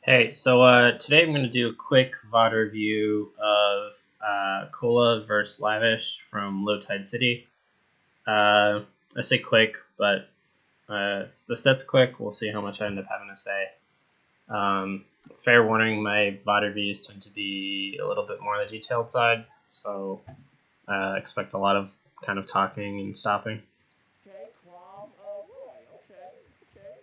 Hey, so today I'm going to do a quick VOD review of Kola versus Lavish from Low Tide City. I say quick, but the set's quick. We'll see how much I end up having to say. Fair warning, my VOD reviews tend to be a little bit more on the detailed side, so expect a lot of kind of talking and stopping. Okay, Crom, Roy. Okay.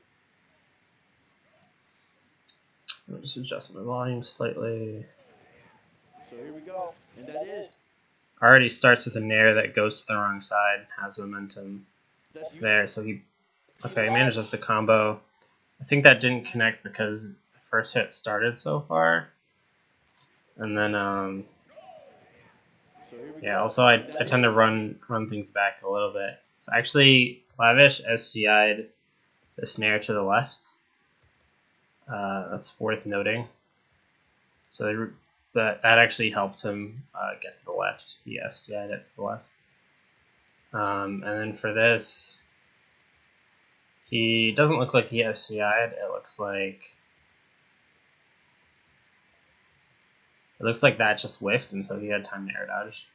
Let me just adjust my volume slightly. So here we go. And that is. Already starts with a nair that goes to the wrong side, has momentum That's you. there, so he Lavish. manages the combo. I think that didn't connect because the first hit started so far. And then, So here we yeah, go. also I And that tend to is. run things back a little bit. So actually, Lavish SCI'd the snare to the left. That's worth noting. So that actually helped him get to the left. He SCI'd it to the left. And then for this, he doesn't look like he SCI'd. It looks like that just whiffed, and so he had time to air dodge.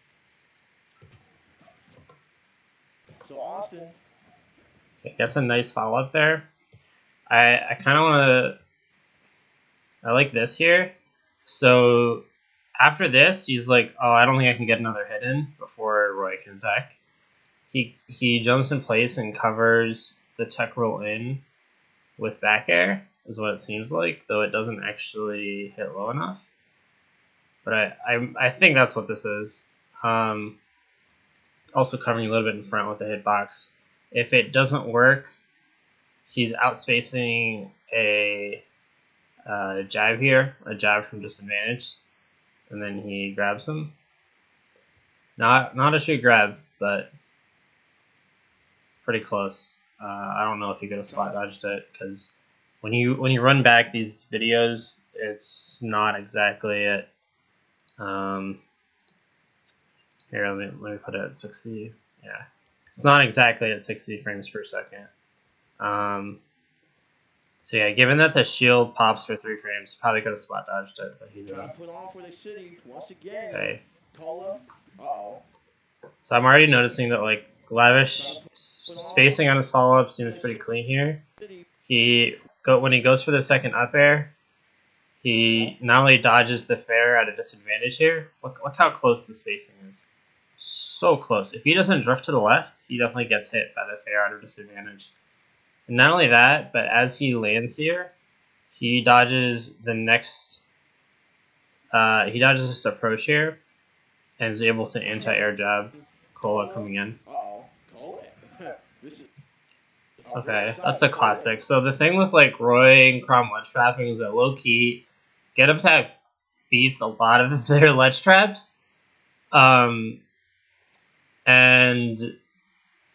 So Austin. Okay, gets a nice follow up there. I kind of want to. I like this here. So after this, he's like, oh, I don't think I can get another hit in before Roy can attack. He jumps in place and covers the tech roll in with back air, is what it seems like, though it doesn't actually hit low enough. But I think that's what this is. Also covering a little bit in front with the hitbox. If it doesn't work, he's outspacing a jab here, a jab from disadvantage, and then he grabs him. Not a shoot grab, but pretty close. I don't know if he could have spot dodged it because when you run back these videos, it's not exactly it. Here, let me put it at 60. Yeah, it's not exactly at 60 frames per second. So yeah, given that the shield pops for 3 frames, probably could have spot dodged it, but he Trying didn't. to put on for the city once again. Okay. Cola. Uh-oh. So I'm already noticing that like Trying Lavish to put on spacing on his follow up for seems the pretty clean here. city. When he goes for the second up air, he not only dodges the fair at a disadvantage here. Look how close the spacing is. So close. If he doesn't drift to the left, he definitely gets hit by the fair at a disadvantage. And not only that, but as he lands here, he dodges the next. He dodges this approach here, and is able to anti-air jab Kola coming in. Uh-oh. Cola. This is a rare Okay, that's sight. a Cola. classic. So the thing with like Roy and Crom ledge trapping is that low key, get up attack beats a lot of their ledge traps, and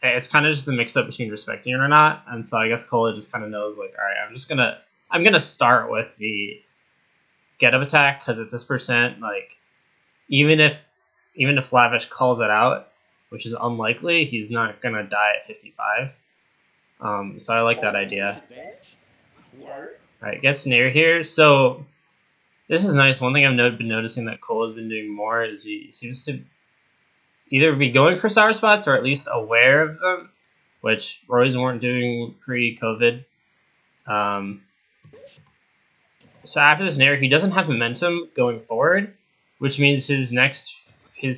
it's kind of just the mix up between respecting it or not. And so I guess Kola just kind of knows like, all right, I'm gonna start with the get up attack because it's this percent. Like even if Lavish calls it out, which is unlikely, he's not gonna die at 55. So I like that Cola from idea. disadvantage. Word. Alright, gets near here. So this is nice. One thing I've been noticing that Cole has been doing more is he seems to either be going for sour spots or at least aware of them, which Roy's weren't doing pre-COVID. Um, so after this nair, he doesn't have momentum going forward, which means his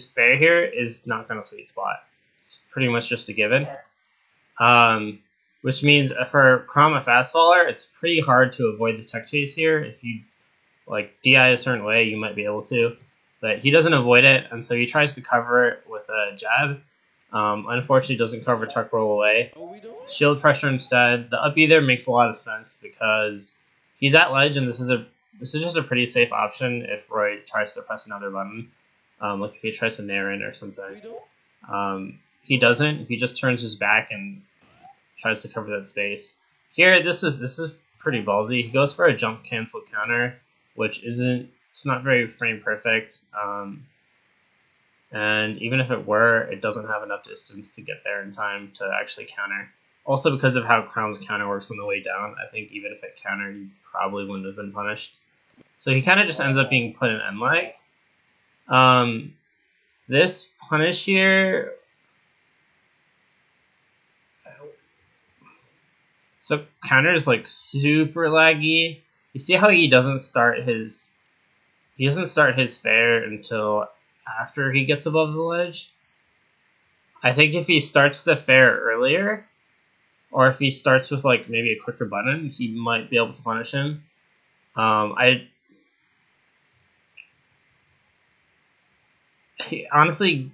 fair here is not going to sweet spot. It's pretty much just a given. Which means for Chroma fast faller, it's pretty hard to avoid the tech chase here. If you like DI a certain way, you might be able to, but he doesn't avoid it, and so he tries to cover it with a jab. Unfortunately, doesn't cover tuck roll away. Shield pressure instead. The up B there makes a lot of sense because he's at ledge, and this is just a pretty safe option if Roy tries to press another button, like if he tries to nair in or something. He doesn't. He just turns his back and tries to cover that space. Here, this is pretty ballsy. He goes for a jump cancel counter, which it's not very frame perfect. And even if it were, it doesn't have enough distance to get there in time to actually counter. Also, because of how Crown's counter works on the way down, I think even if it countered, he probably wouldn't have been punished. So he kind of just ends up being put in end-lag. This punish here... So counter is like super laggy. You see how he doesn't start his fair until after he gets above the ledge? I think if he starts the fair earlier, or if he starts with like maybe a quicker button, he might be able to punish him. Honestly,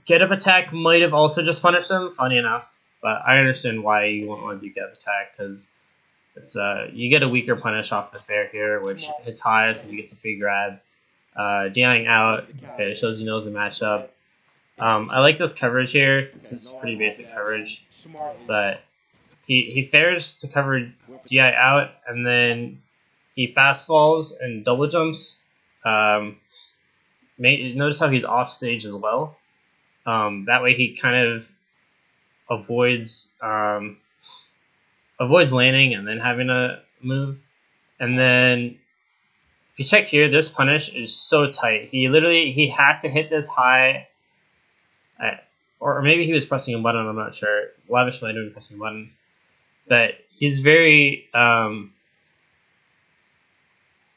get up attack might have also just punished him. Funny enough, but I understand why you won't want to do get up attack because it's you get a weaker punish off the fair here, which hits highest if he gets a free grab. DIing out, okay, it shows he knows the matchup. I like this coverage here. This is pretty basic coverage, but he fairs to cover DI out, and then he fast falls and double jumps. Notice how he's off stage as well. That way he kind of avoids landing and then having to move. And then if you check here, this punish is so tight. He had to hit this high, or maybe he was pressing a button. I'm not sure. Lavish might have been pressing a button, but he's very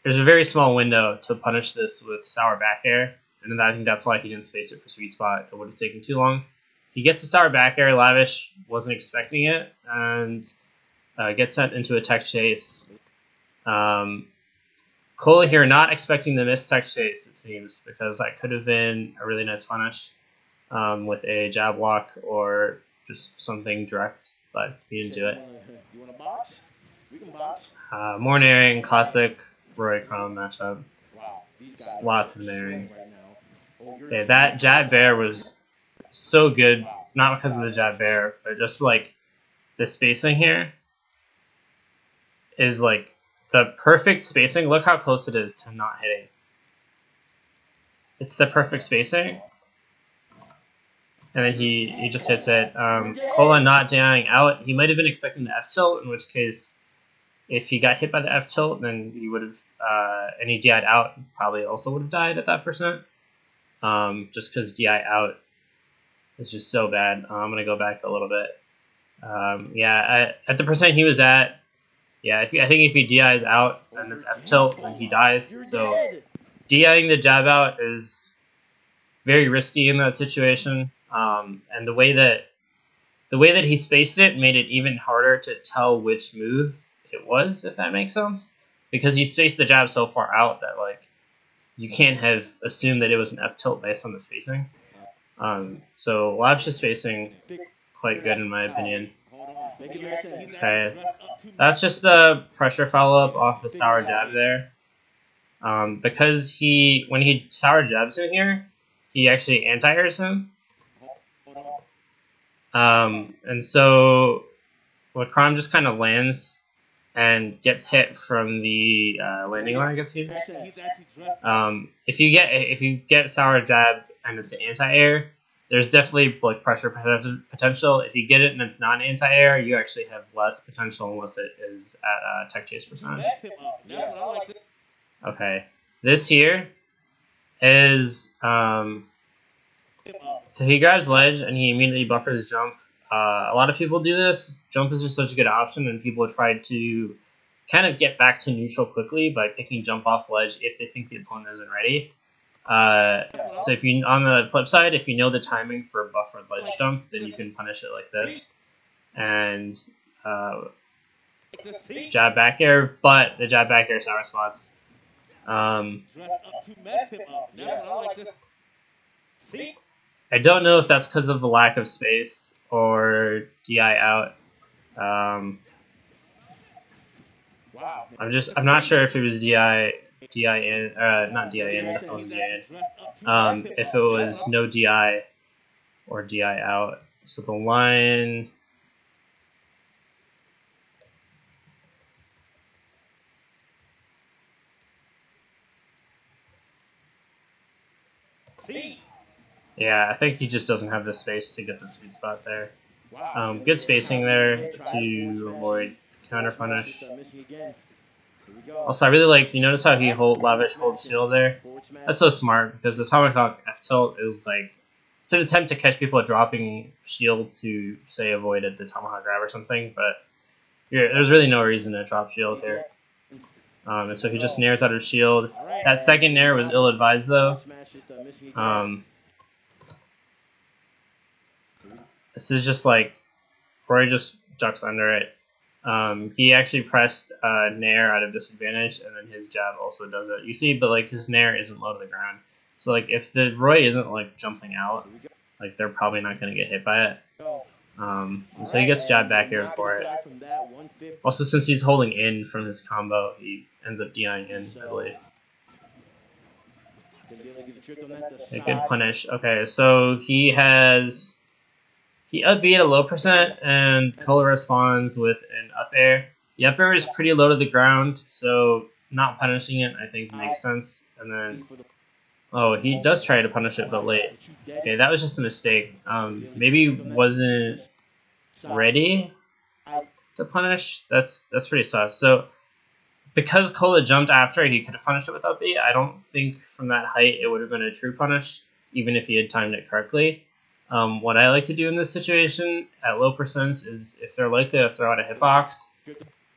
there's a very small window to punish this with sour back air, and I think that's why he didn't space it for sweet spot. It would have taken too long. He gets a sour back air. Lavish wasn't expecting it, and gets sent into a tech chase. Kola here not expecting the missed tech chase, it seems, because that could have been a really nice punish with a jab lock or just something direct, but he didn't do it. You want to box? We can box. More naring, classic Roy Crown matchup. Wow, these guys Lots of naring. right now. Okay, that jab bear was so good, not because of the jab bear, but just like the spacing here is like the perfect spacing. Look how close it is to not hitting. It's the perfect spacing. And then he just hits it. Kola not dying out. He might have been expecting the F tilt, in which case, if he got hit by the F tilt, then he would have, and he DI'd out, probably also would have died at that percent. Just because DI out is just so bad. I'm going to go back a little bit. At the percent he was at, I think if he DI's out and it's F tilt, then he dies. So DIing the jab out is very risky in that situation. And the way that he spaced it made it even harder to tell which move it was, if that makes sense. Because he spaced the jab so far out that like you can't have assumed that it was an F tilt based on the spacing. So Lavish's spacing quite good in my opinion. Okay, that's just the pressure follow up off the sour jab there. Because when he sour jabs in here, he actually anti-airs him. And so Lakram just kind of lands and gets hit from the landing line, I guess here. If you get sour jab and it's an anti-air, there's definitely like pressure potential. If you get it and it's not an anti-air, you actually have less potential unless it is at tech chase percent. Okay, this here is so he grabs ledge and he immediately buffers jump. A lot of people do this. Jump is just such a good option, and people try to kind of get back to neutral quickly by picking jump off ledge if they think the opponent isn't ready. So if you, on the flip side, if you know the timing for buffered ledge jump, then you can punish it like this and jab back air, but the jab back air sour spots. I don't know if that's because of the lack of space or DI out. I'm not sure if it was DI in, not DI in, definitely DI in. If it was no DI or DI out. So the line. Yeah, I think he just doesn't have the space to get the sweet spot there. Good spacing there to avoid counter punish. Also, I really like, you notice how Lavish holds shield there? That's so smart, because the Tomahawk F tilt is like, it's an attempt to catch people dropping shield to, say, avoid the Tomahawk grab or something, but there's really no reason to drop shield here. And so he just nairs out of shield. That second nair was ill-advised, though. This is just like, Roy just ducks under it. He actually pressed nair out of disadvantage, and then his jab also does it. You see, but like his nair isn't low to the ground. So like if the Roy isn't like jumping out, like they're probably not going to get hit by it. And so he gets jab back here for it. Also, since he's holding in from his combo, he ends up DIing in, I believe. A good punish. Okay, so he up B at a low percent, and Kola responds with an up air. The up air is pretty low to the ground, so not punishing it, I think, makes sense. And then, oh, he does try to punish it, but late. Okay, that was just a mistake. Maybe wasn't ready to punish. That's pretty sus. So, because Kola jumped after, he could have punished it with up B. I don't think from that height it would have been a true punish, even if he had timed it correctly. What I like to do in this situation at low percents is if they're likely to throw out a hitbox,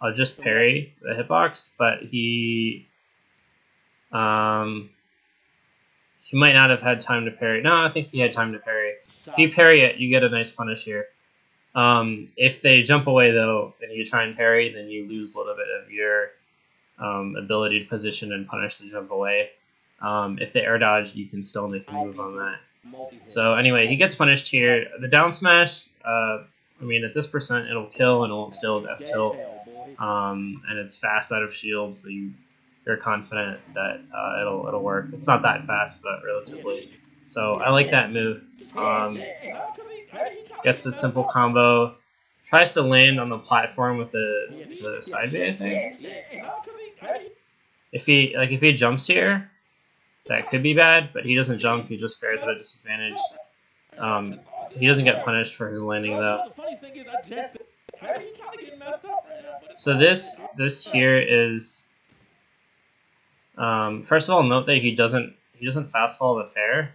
I'll just parry the hitbox, but he might not have had time to parry. No, I think he had time to parry. If you parry it, you get a nice punish here. If they jump away, though, and you try and parry, then you lose a little bit of your ability to position and punish the jump away. If they air dodge, you can still make a move on that. So anyway, he gets punished here. The down smash, I mean, at this percent, it'll kill and it won't steal with F tilt. And it's fast out of shield, so you're confident that it'll work. It's not that fast, but relatively. So I like that move. Gets a simple combo. Tries to land on the platform with the side B, I think. If he jumps here, that could be bad, but he doesn't jump, he just fares at a disadvantage. He doesn't get punished for his landing, though. So this here is, first of all, note that he doesn't fast fall the fair.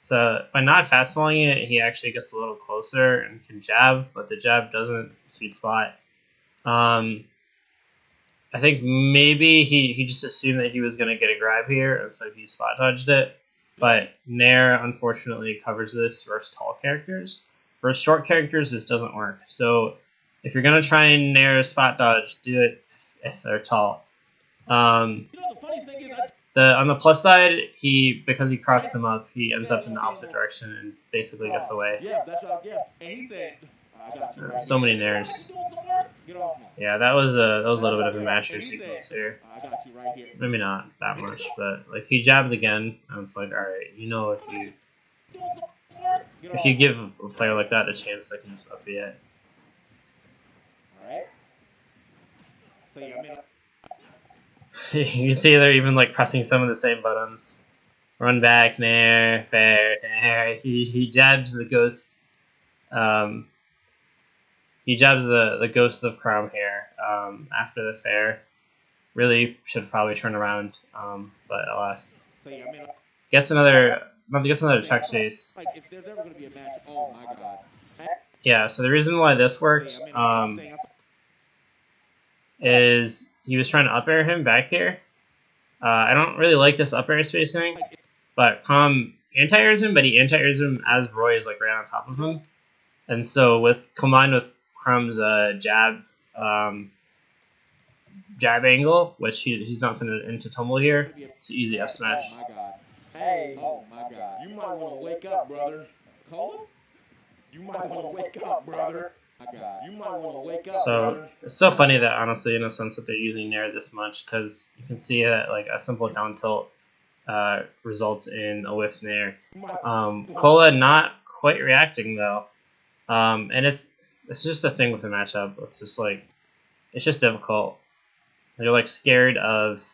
So by not fast falling it, he actually gets a little closer and can jab, but the jab doesn't sweet spot. I think maybe he just assumed that he was going to get a grab here, and so he spot dodged it. But Nair, unfortunately, covers this versus tall characters. Versus short characters, this doesn't work. So if you're going to try and Nair spot dodge, do it if they're tall. On the plus side, because he crossed them up, he ends up in the opposite direction and basically gets away. So many Nairs. Yeah, that was a little bit of a master sequence here. Maybe not that much, but like he jabbed again, and it's like, all right, if you give a player like that a chance, they can just up B it. You can see they're even like pressing some of the same buttons. Run back, nair, fair, nair. He jabs the ghost. He jabs the ghost of Crom here after the fair. Really should probably turn around, but alas. Gets another check chase. Yeah, so the reason why this worked is he was trying to up air him back here. I don't really like this up air spacing, but Crom anti-airs him, but he anti-airs him as Roy is like right on top of him. And so combined with Crom's jab angle, which he's not sending it into tumble here, it's an easy F smash. Hey, oh my God. You might want to wake up, brother. Kola? You might want to wake up, brother. You might want to wake up, so it's so funny that honestly, in a sense, that they're using Nair this much, because you can see that like a simple down tilt results in a whiff Nair. Kola not quite reacting though, and it's just a thing with the matchup. It's just difficult. You're like scared of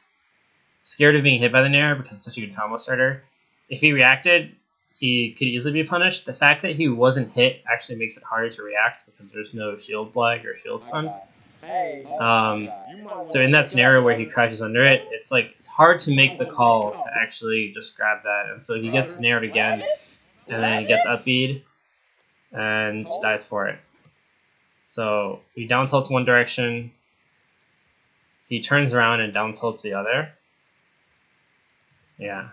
being hit by the Nair because it's such a good combo starter. If he reacted, he could easily be punished. The fact that he wasn't hit actually makes it harder to react because there's no shield flag or shield stun. So in that scenario where he crashes under it, it's like it's hard to make the call to actually just grab that, and so he gets nared again, and then he gets up B'd and dies for it. So he down tilts one direction, he turns around and down tilts the other. Yeah.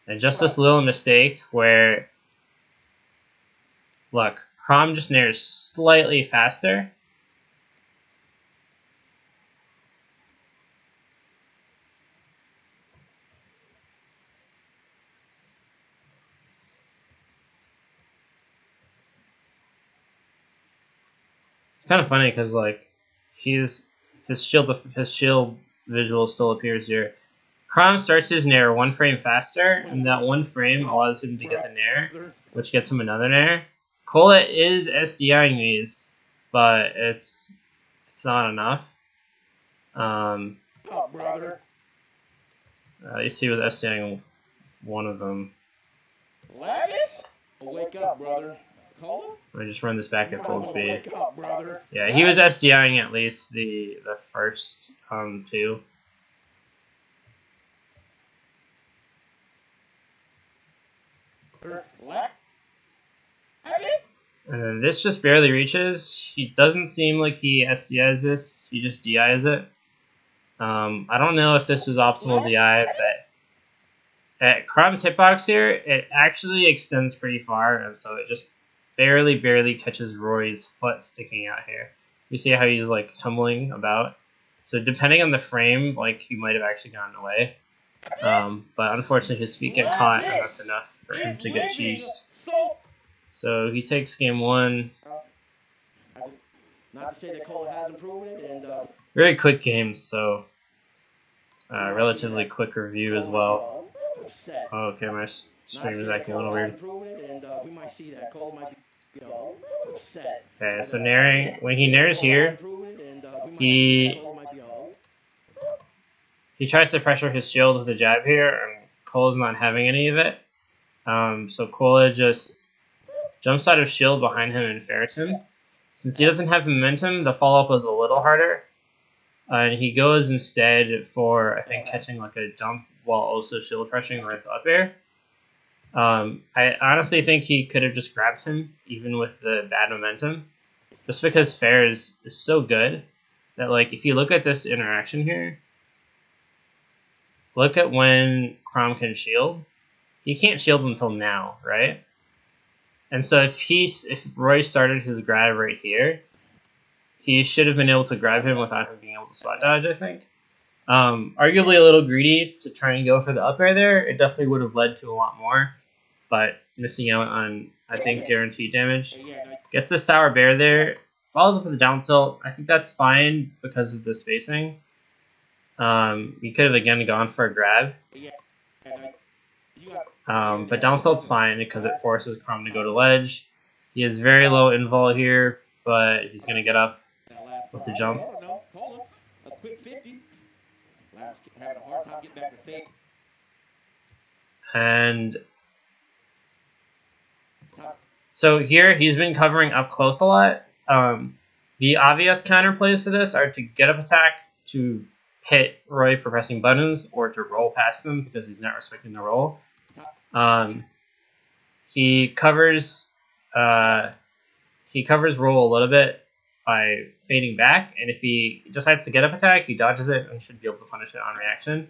And just this little mistake where, look, Chrom just nairs slightly faster. It's kind of funny because like his shield visual still appears here. Chrom starts his nair one frame faster, and that one frame allows him to get the nair, which gets him another nair. Kola is SDIing these, but it's not enough. You see, was SDIing one of them. Lavish? Wake up, brother. Kola? I just run this back at full speed. Yeah, he was SDIing at least the first two. And then this just barely reaches. He doesn't seem like he SDIs this. He just DIs it. I don't know if this was optimal DI, but at Chrom's hitbox here, it actually extends pretty far, and so it just barely catches Roy's foot sticking out here. You see how he's like tumbling about? So depending on the frame, like he might have actually gotten away. But unfortunately his feet get caught, and that's enough for him to get cheesed. So he takes game one. Not to say that Kola has improved and very quick games, so relatively quick review as well. Oh, okay, my stream is acting a little weird. Okay, so nairing, when he nairs here, he tries to pressure his shield with a jab here, and Cola's not having any of it. So Kola just jumps out of shield behind him and ferrets him. Since he doesn't have momentum, the follow-up was a little harder. And he goes instead for, I think, catching like a jump while also shield pressuring right up air. I honestly think he could have just grabbed him, even with the bad momentum. Just because fair is so good that, like, if you look at this interaction here, look at when Chrom can shield. He can't shield until now, right? And so if Roy started his grab right here, he should have been able to grab him without him being able to spot dodge, I think. Arguably a little greedy to try and go for the up air there. It definitely would have led to a lot more, but missing out on, I think, guaranteed damage. Gets the sour bear there, follows up with a down tilt. I think that's fine because of the spacing. He could have again gone for a grab. But down tilt's fine because it forces Chrom to go to ledge. He has very low invul here, but he's going to get up with the jump. And so here he's been covering up close a lot. The obvious counterplays to this are to get up attack, to hit Roy for pressing buttons, or to roll past them because he's not respecting the roll. He covers roll a little bit by fading back, and if he decides to get up attack, he dodges it and should be able to punish it on reaction.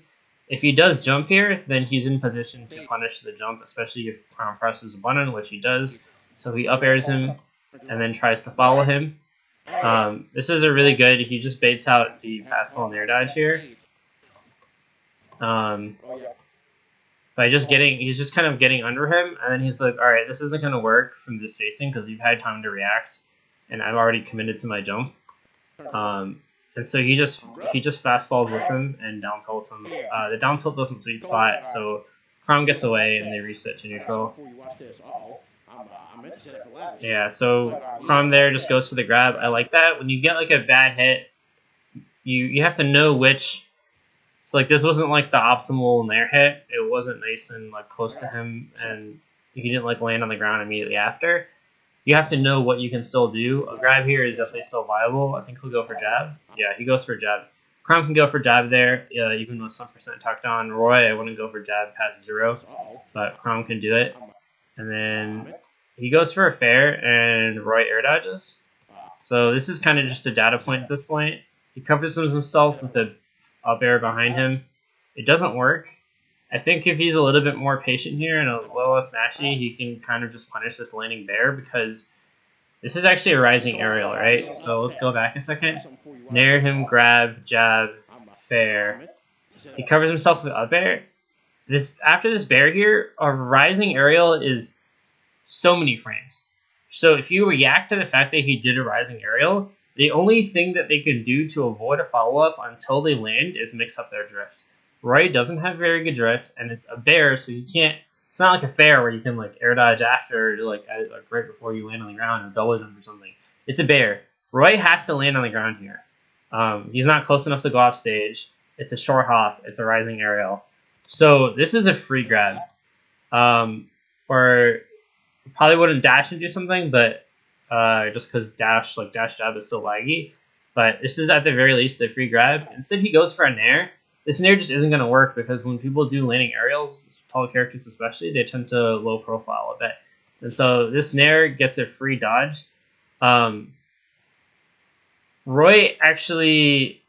If he does jump here, then he's in position to punish the jump, especially if Chrom presses a button, which he does. So he up airs him and then tries to follow him. This is a really good, he just baits out the fastball nair dodge here. By just he's just kind of getting under him, and then he's like, alright, this isn't going to work from this spacing because you've had time to react, and I've already committed to my jump. And so he just fastballs with him and down tilts him. The down tilt doesn't sweet spot, so Chrom gets away and they reset to neutral. Yeah, so Chrom there just goes to the grab. I like that. When you get like a bad hit, you have to know which. So like this wasn't like the optimal nair hit. It wasn't nice and like close to him, and if you didn't like land on the ground immediately after. You have to know what you can still do. A grab here is definitely still viable. I think he'll go for jab. Yeah, he goes for jab. Crom can go for jab there, even with some percent tucked on. Roy, I wouldn't go for jab past 0, but Crom can do it. And then he goes for a fair, and Roy air dodges. So this is kind of just a data point at this point. He covers himself with a up air behind him. It doesn't work. I think if he's a little bit more patient here and a little less mashy, he can kind of just punish this landing bear, because this is actually a rising aerial, right? So let's go back a second. Nair him, grab, jab, fair. He covers himself with up air. After this bear here, a rising aerial is so many frames. So if you react to the fact that he did a rising aerial, the only thing that they can do to avoid a follow-up until they land is mix up their drift. Roy doesn't have very good drift, and it's a bear, so he can't. It's not like a fair where you can like air dodge after, like right before you land on the ground or double jump or something. It's a bear. Roy has to land on the ground here. He's not close enough to go off stage. It's a short hop. It's a rising aerial. So this is a free grab. Or probably wouldn't dash and do something, but just because dash jab is so laggy. But this is at the very least a free grab. Instead, he goes for a nair. This nair just isn't going to work, because when people do landing aerials, tall characters especially, they tend to low profile a bit. And so this nair gets a free dodge. Roy actually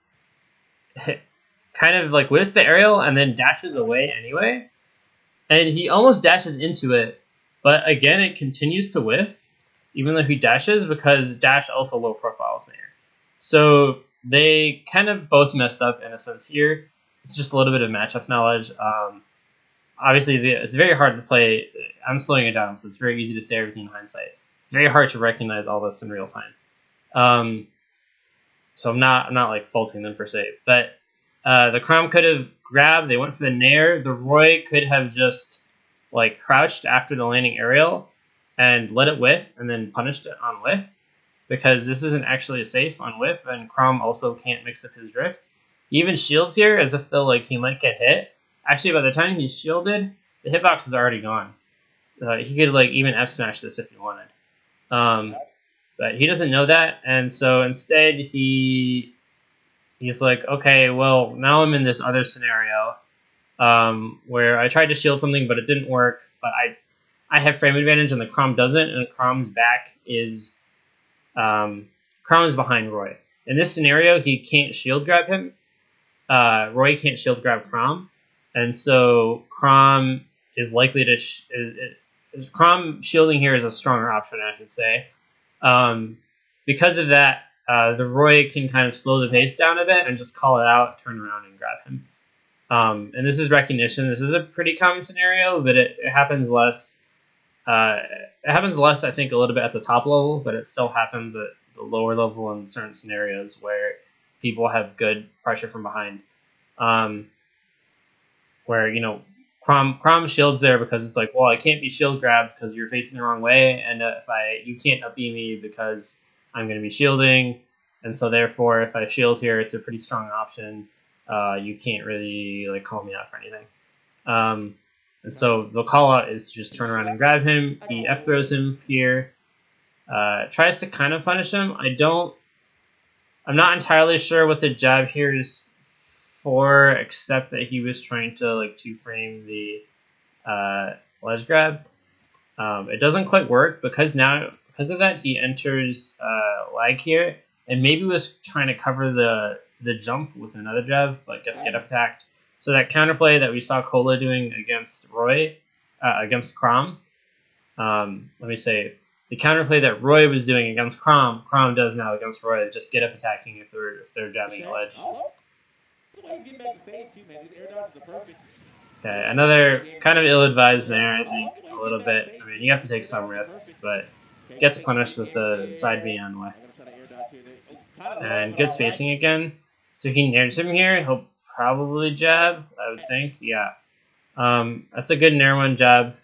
kind of like whiffs the aerial and then dashes away anyway. And he almost dashes into it, but again, it continues to whiff, even though he dashes, because dash also low profiles nair. So they kind of both messed up in a sense here. It's just a little bit of matchup knowledge. Obviously, it's very hard to play. I'm slowing it down, so it's very easy to say everything in hindsight. It's very hard to recognize all this in real time. So I'm not like faulting them per se. But the Crom could have grabbed. They went for the nair. The Roy could have just like crouched after the landing aerial and let it whiff, and then punished it on whiff, because this isn't actually safe on whiff, and Crom also can't mix up his drift. He even shields here as if though like he might get hit. Actually, by the time he's shielded, the hitbox is already gone. He could like even F smash this if he wanted, but he doesn't know that, and so instead he's like, okay, well now I'm in this other scenario where I tried to shield something but it didn't work, but I have frame advantage and the Crom doesn't, and Crom's back is Crom is behind Roy. In this scenario, he can't shield grab him. Roy can't shield grab Crom, and so Crom is likely to Crom shielding here is a stronger option, I should say. Because of that, the Roy can kind of slow the pace down a bit and just call it out, turn around, and grab him. And this is recognition. This is a pretty common scenario, but it happens less. It happens less, I think, a little bit at the top level, but it still happens at the lower level in certain scenarios where people have good pressure from behind. Where, Crom shields there because it's like, well, I can't be shield grabbed because you're facing the wrong way, and you can't up B me because I'm going to be shielding, and so therefore, if I shield here, it's a pretty strong option. You can't really like call me out for anything. And so the call out is just turn around and grab him. He F throws him here. Tries to kind of punish him. I'm not entirely sure what the jab here is for, except that he was trying to like two frame the ledge grab. It doesn't quite work because of that he enters lag here, and maybe was trying to cover the jump with another jab, but gets get up attacked. So that counterplay that we saw Kola doing against Roy, against Crom, let me say, the counterplay that Roy was doing against Crom does now against Roy. Just get up attacking if they're jabbing a ledge. Okay, another kind of ill-advised there, I think, a little bit. I mean, you have to take some risks, but gets punished with the side B on way. And good spacing again. So he nairs him here. He'll probably jab, I would think. Yeah. That's a good nair one jab.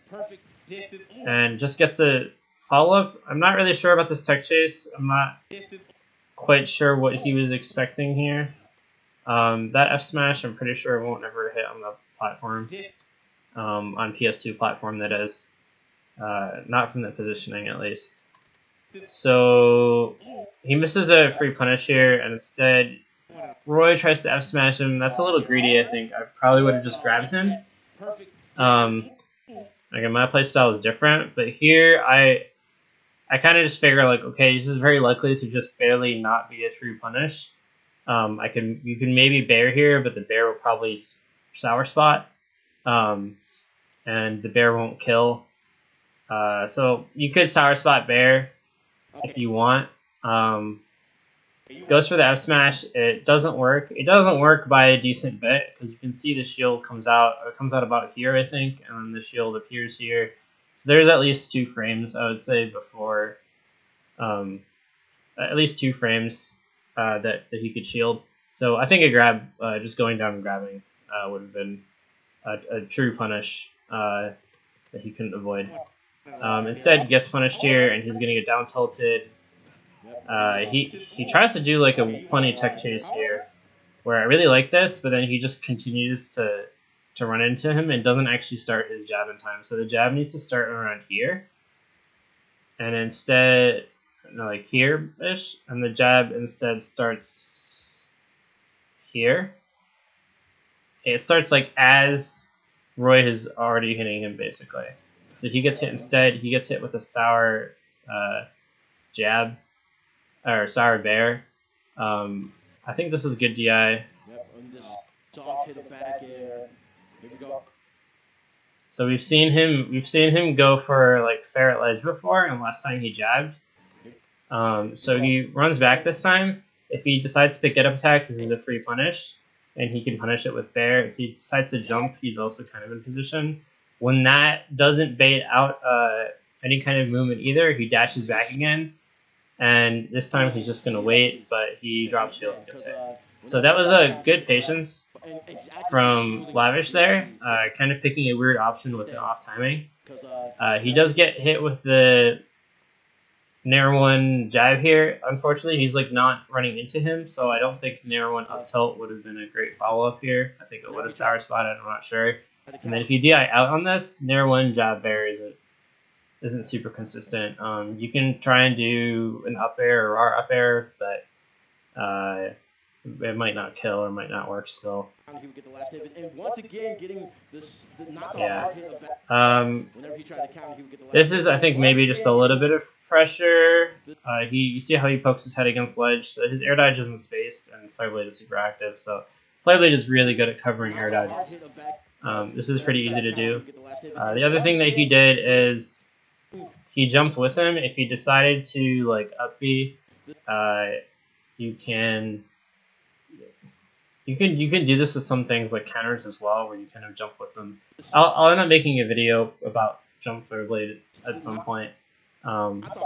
And just gets a follow-up. I'm not really sure about this tech chase. I'm not quite sure what he was expecting here. That F smash, I'm pretty sure it won't ever hit on the platform. On PS2 platform, that is. not from the positioning at least. So he misses a free punish here, and instead Roy tries to F smash him. That's a little greedy, I think. I probably would have just grabbed him. Again, my playstyle is different, but here I kind of just figure like, okay, this is very likely to just barely not be a true punish. You can maybe bear here, but the bear will probably sour spot, and the bear won't kill. So you could sour spot bear if you want. Goes for the F smash. It doesn't work. It doesn't work by a decent bit because you can see the shield comes out. It comes out about here, I think, and then the shield appears here. So there's at least 2 frames, I would say, before at least 2 frames that he could shield. So I think a grab, just going down and grabbing, would have been a true punish that he couldn't avoid. Instead, he gets punished here, and he's going to get down tilted. He tries to do like a funny tech chase here, where I really like this, but then he just continues to run into him and doesn't actually start his jab in time. So the jab needs to start around here, and instead, like here-ish, and the jab instead starts here. It starts like as Roy is already hitting him, basically. So he gets hit instead. He gets hit with a sour jab, or sour bear. I think this is good DI. Yep, and this soft hit of back air. Here we go. So we've seen him go for like ferret ledge before, and last time he jabbed. So he runs back this time. If he decides to pick get up attack, this is a free punish, and he can punish it with bear. If he decides to jump, he's also kind of in position. When that doesn't bait out any kind of movement either, he dashes back again, and this time he's just going to wait, but he drops shield and gets hit. So that was a good patience from Lavish there, kind of picking a weird option with an off timing. He does get hit with the Nair 1 jab here. Unfortunately, he's like not running into him, so I don't think Nair 1 up tilt would have been a great follow-up here. I think it would have sour spotted, I'm not sure. And then if you DI out on this, Nair 1 jab bear isn't super consistent. You can try and do an up air or R up air, but it might not kill or might not work still. This is, I think, maybe just a little bit of pressure. You see how he pokes his head against ledge, so his air dodge isn't spaced, and Flare Blade is super active. So Flare Blade is really good at covering air dodges. This is pretty easy to do. The other thing that he did is he jumped with him. If he decided to like up B, you can do this with some things like counters as well, where you kind of jump with them. I'll end up making a video about jump Flare Blade at some point.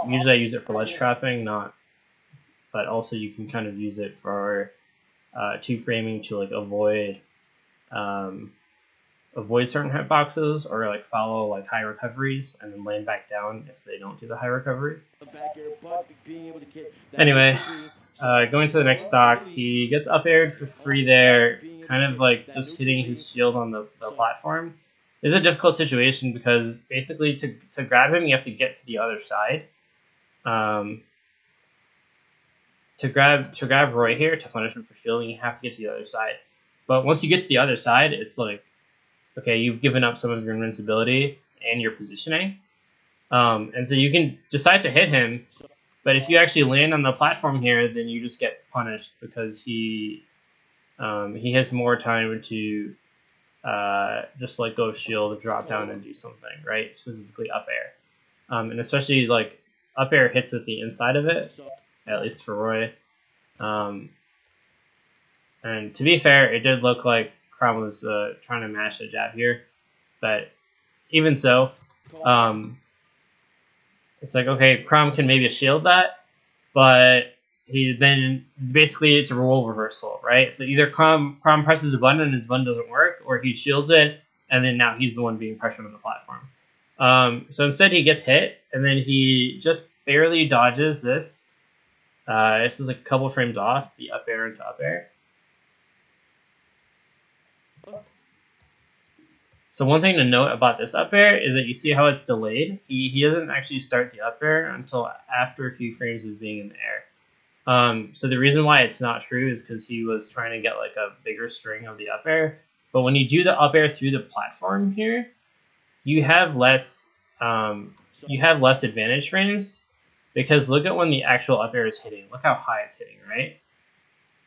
Usually I use it for ledge trapping, but also you can kind of use it for 2 framing to like avoid certain hitboxes, or like follow like high recoveries and then land back down if they don't do the high recovery. Anyway, going to the next stock, he gets up aired for free there, kind of like just hitting his shield on the platform. This is a difficult situation because basically to grab him, you have to get to the other side. To grab Roy here, to punish him for shielding, you have to get to the other side. But once you get to the other side, it's like, okay, you've given up some of your invincibility and your positioning. And so you can decide to hit him, but if you actually land on the platform here, then you just get punished because he has more time to just like go shield, drop down, and do something, right? Specifically up air. And especially like up air hits with the inside of it, at least for Roy. And to be fair, it did look like Crom was trying to mash a jab here, but even so, it's like, okay, Crom can maybe shield that, but then basically it's a role reversal, right? So either Crom presses a button and his button doesn't work, or he shields it, and then now he's the one being pressured on the platform. So instead he gets hit, and then he just barely dodges this. This is like a couple frames off, the up air into up air. So one thing to note about this up air is that you see how it's delayed. He doesn't actually start the up air until after a few frames of being in the air. So the reason why it's not true is because he was trying to get like a bigger string of the up air. But when you do the up air through the platform here, you have less advantage frames, because look at when the actual up air is hitting. Look how high it's hitting, right?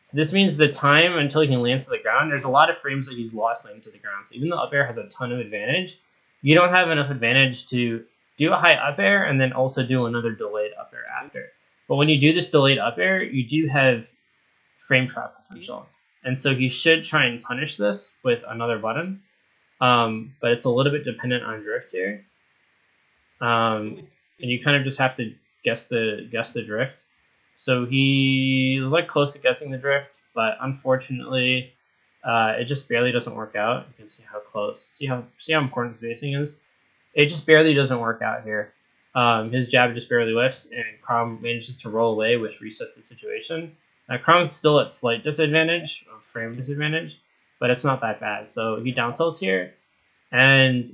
So this means the time until he can land to the ground, there's a lot of frames that he's lost landing to the ground. So even though up air has a ton of advantage, you don't have enough advantage to do a high up air and then also do another delayed up air after. But when you do this delayed up air, you do have frame trap potential. And so he should try and punish this with another button. But it's a little bit dependent on drift here. And you kind of just have to guess the drift. So he was like close to guessing the drift, but unfortunately, it just barely doesn't work out. You can see how close. See how important spacing is. It just barely doesn't work out here. His jab just barely whiffs, and Crom manages to roll away, which resets the situation. Now Crom's still at slight disadvantage, of frame disadvantage, but it's not that bad. So he down tilts here, and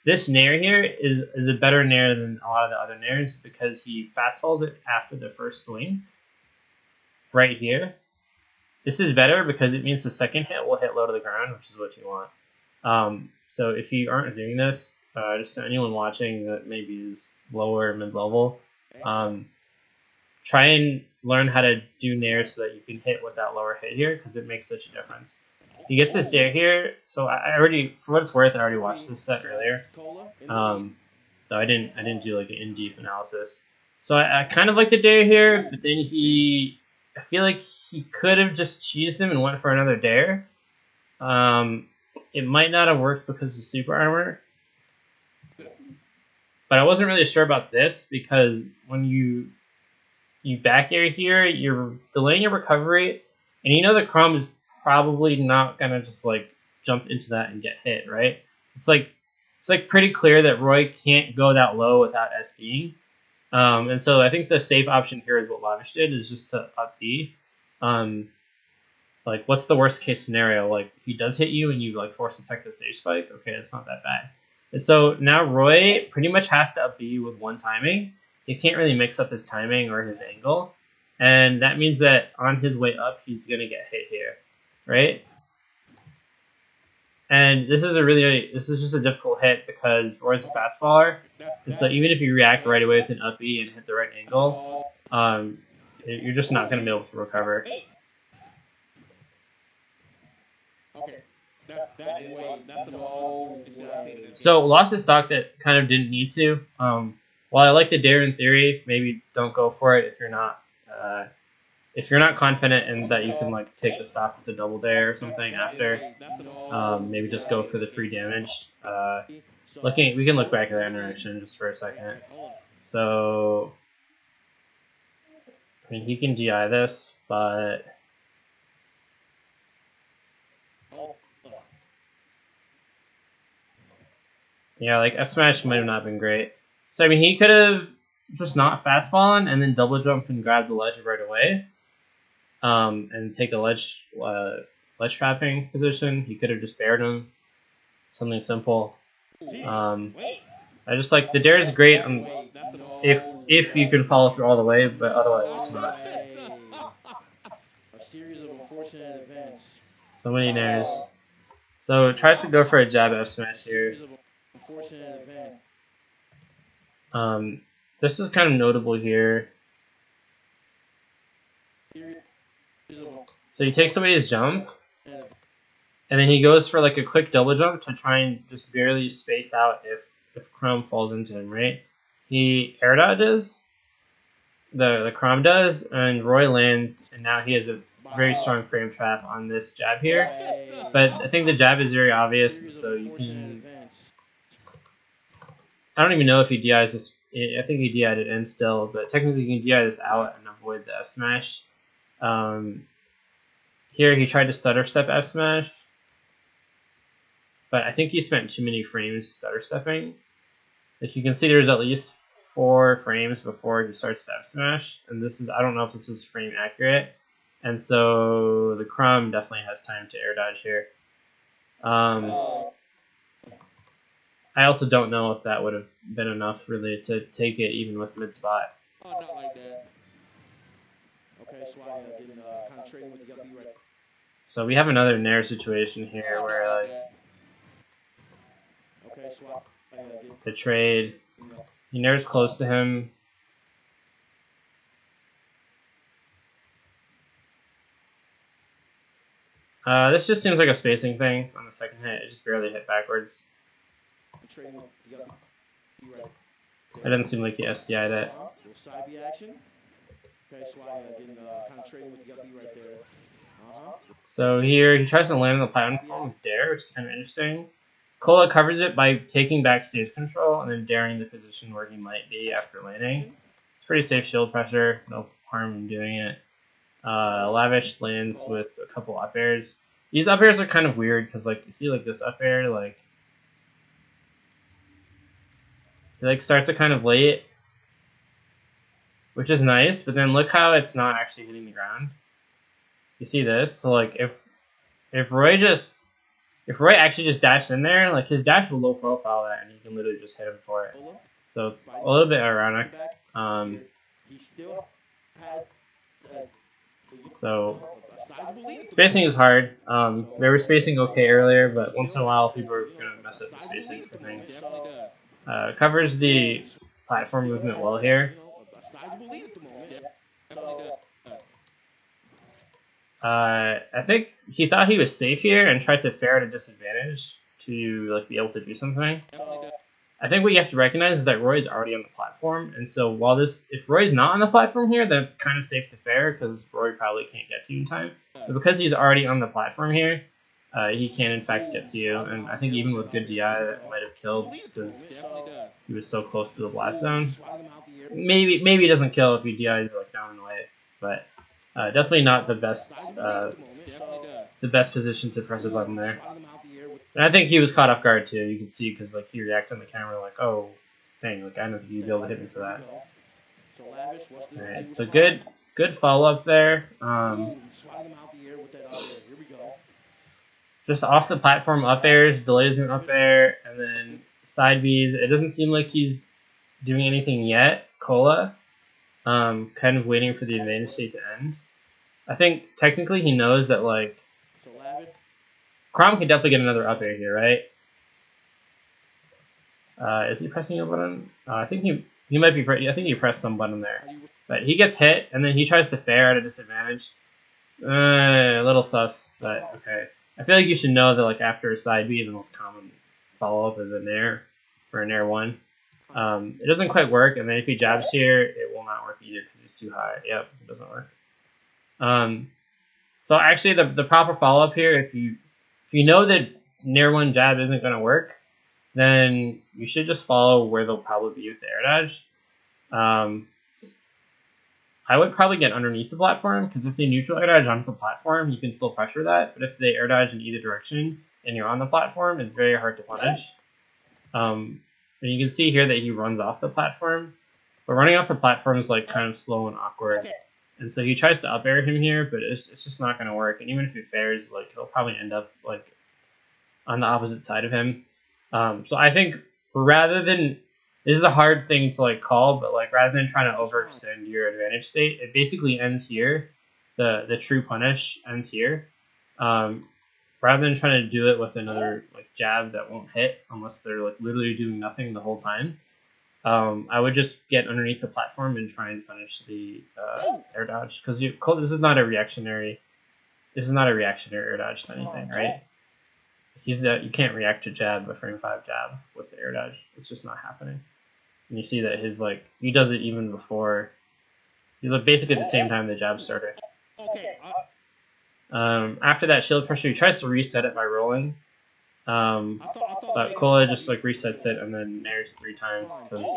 this nair here is a better nair than a lot of the other nairs because he fast falls it after the first swing. Right here. This is better because it means the second hit will hit low to the ground, which is what you want. So if you aren't doing this, just to anyone watching that maybe is lower mid-level, try and learn how to do nairs so that you can hit with that lower hit here, because it makes such a difference. He gets this dare here, so I already, for what it's worth, I already watched this set earlier. So I didn't do like an in-deep analysis. So I kind of like the dare here, but then I feel like he could have just cheesed him and went for another dare. It might not have worked because of super armor. But I wasn't really sure about this because when you back air here, you're delaying your recovery, and you know the Crom is probably not gonna just like jump into that and get hit, right? It's like pretty clear that Roy can't go that low without SDing. And so I think the safe option here is what Lavish did, is just to up B. Like, what's the worst case scenario? Like, he does hit you and you like force attack the stage spike. Okay, it's not that bad. And so now Roy pretty much has to up B with one timing. He can't really mix up his timing or his angle. And that means that on his way up, he's going to get hit here, right? And this is just a difficult hit because Roy's a fast faller. And so even if you react right away with an up B and hit the right angle, you're just not going to be able to recover. So lost his stock that kind of didn't need to. While I like the dare in theory, maybe don't go for it if you're not confident in that you can like take the stock with a double dare or something after. Maybe just go for the free damage. We can look back at that interaction just for a second. So I mean, he can DI this, but yeah, like F smash might have not been great. So I mean, he could have just not fast fallen and then double jump and grab the ledge right away, and take a ledge trapping position. He could have just bared him, something simple. I just like the dare is great if you can follow through all the way, but otherwise it's not. So many dares. So it tries to go for a jab F smash here. This is kind of notable here. So he takes away his jump, and then he goes for like a quick double jump to try and just barely space out if Crom falls into him, right? He air dodges, the Crom does, and Roy lands, and now he has a very strong frame trap on this jab here. But I think the jab is very obvious, so you can... I don't even know if he DIs this. I think he DI'd it in still, but technically you can DI this out and avoid the F smash. Here he tried to stutter step F smash, but I think he spent too many frames stutter stepping. Like you can see there's at least 4 frames before he starts to F smash, and this is, I don't know if this is frame accurate, and so the Crom definitely has time to air dodge here. Oh, I also don't know if that would have been enough really to take it even with mid spot. not like that. Okay, Swati getting kind of trading with the up B right. So we have another Nair situation here Not where like like that. Okay, Swati getting the trade, he Nair's close to him. This just seems like a spacing thing on the second hit. It just barely hit backwards. trading with the up B right. It doesn't seem like he SDI'd it. Little side B action. Okay, Swati getting kind of trading with the up B right there. So here he tries to land on the platform with Dare, which is kind of interesting. Kola covers it by taking back stage control and then daring the position where he might be after landing. It's pretty safe shield pressure, no harm in doing it. Lavish lands with a couple up airs. These up airs are kind of weird because like you see like this up air like it like starts it kind of late, which is nice, but then look how it's not actually hitting the ground. You see this? So like if Roy actually just dashed in there, like his dash will low profile that and he can literally just hit him for it. So it's a little bit ironic. He still has So spacing is hard. They were spacing okay earlier, but once in a while people are gonna mess up the spacing for things. Covers the platform movement well here. I think he thought he was safe here and tried to fair at a disadvantage to like be able to do something. I think what you have to recognize is that Roy's already on the platform, and so while if Roy's not on the platform here, then it's kind of safe to fair because Roy probably can't get to you in time. But because he's already on the platform here, he can in fact get to you, and I think even with good DI, that might have killed just because he was so close to the blast zone. Maybe it doesn't kill if he DIs like down and away, but definitely not the best position to press a button there. And I think he was caught off guard too. You can see because like he reacted on the camera like, "Oh, dang! Like I don't think you'd be able to hit me for that." All right, so good follow up there. Just off the platform up airs, delays an up air, and then side Bs. It doesn't seem like he's doing anything yet. Kola, kind of waiting for the advantage state to end. I think technically he knows that like Crom can definitely get another up air here, right? Is he pressing a button? I think he might be. I think he pressed some button there, but he gets hit and then he tries to fair at a disadvantage. A little sus, but okay. I feel like you should know that like after a side B, the most common follow up is a nair for a nair one. It doesn't quite work, and then if he jabs here, it will not work either because he's too high. Yep, it doesn't work. So actually, the proper follow up here, if you know that nair one jab isn't going to work, then you should just follow where they'll probably be with the air dodge. I would probably get underneath the platform because if they neutral air dodge onto the platform, you can still pressure that. But if they air dodge in either direction and you're on the platform, it's very hard to punish. And you can see here that he runs off the platform, but running off the platform is like kind of slow and awkward. And so he tries to up air him here, but it's just not going to work. And even if he fares, like he'll probably end up like on the opposite side of him. So I think rather than this is a hard thing to like call, but like rather than trying to overextend your advantage state, it basically ends here. The true punish ends here. Rather than trying to do it with another like jab that won't hit unless they're like literally doing nothing the whole time. I would just get underneath the platform and try and punish the air dodge because this is not a reactionary air dodge to anything, right? You can't react to jab a frame 5 jab with the air dodge. It's just not happening. And you see that he does it even before. He look basically at the same time the jab started. After that shield pressure, he tries to reset it by rolling. But Kola just like resets it and then nairs 3 times because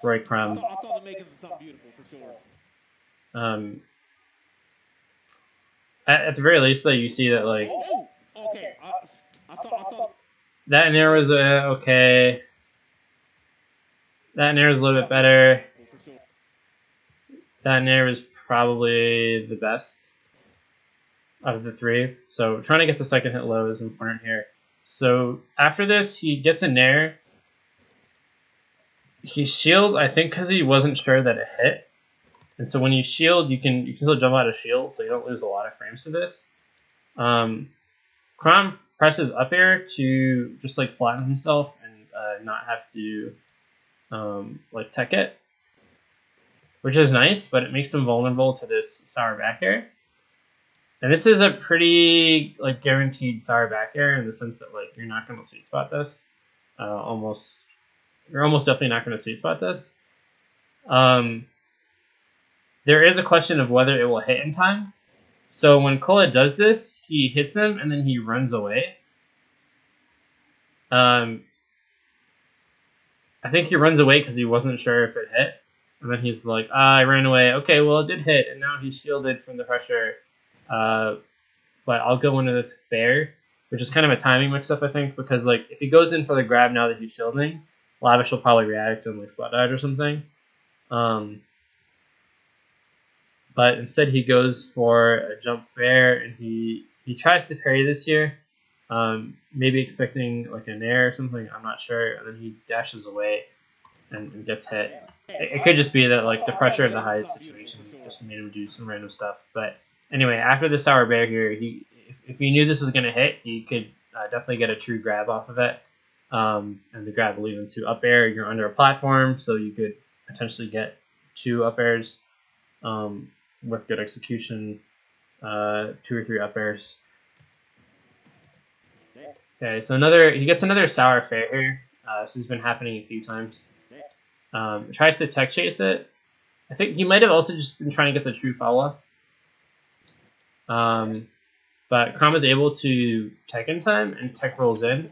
Roy Crumb. I saw the makings of something beautiful for sure. At the very least, though, you see that like I saw that nair was okay. That nair is a little bit better. That nair was probably the best. out of the 3. So trying to get the second hit low is important here. So after this, he gets a nair. He shields, I think, because he wasn't sure that it hit. And so when you shield, you can still jump out of shield, so you don't lose a lot of frames to this. Crom presses up air to just like flatten himself and not have to like tech it, which is nice, but it makes him vulnerable to this sour back air. And this is a pretty like guaranteed sour back air in the sense that like you're not going to sweet spot this. You're almost definitely not going to sweet spot this. There is a question of whether it will hit in time. So when Kola does this, he hits him and then he runs away. I think he runs away because he wasn't sure if it hit. And then he's like, I ran away. Okay, well, it did hit, and now he's shielded from the pressure. But I'll go into the fair, which is kind of a timing mix-up, I think, because like if he goes in for the grab now that he's shielding, Lavish will probably react and like spot dodge or something. But instead he goes for a jump fair, and he tries to parry this here, maybe expecting like a nair or something, I'm not sure, and then he dashes away and gets hit. It could just be that like the pressure of the hide situation just made him do some random stuff. But anyway, after the sour bear here, if he knew this was going to hit, he could definitely get a true grab off of it. And the grab will lead into up air. You're under a platform, so you could potentially get 2 up airs with good execution, 2 or 3 up airs. Okay, so he gets another sour fair here. This has been happening a few times. Tries to tech chase it. I think he might have also just been trying to get the true follow-up. But Crom is able to tech in time, and tech rolls in,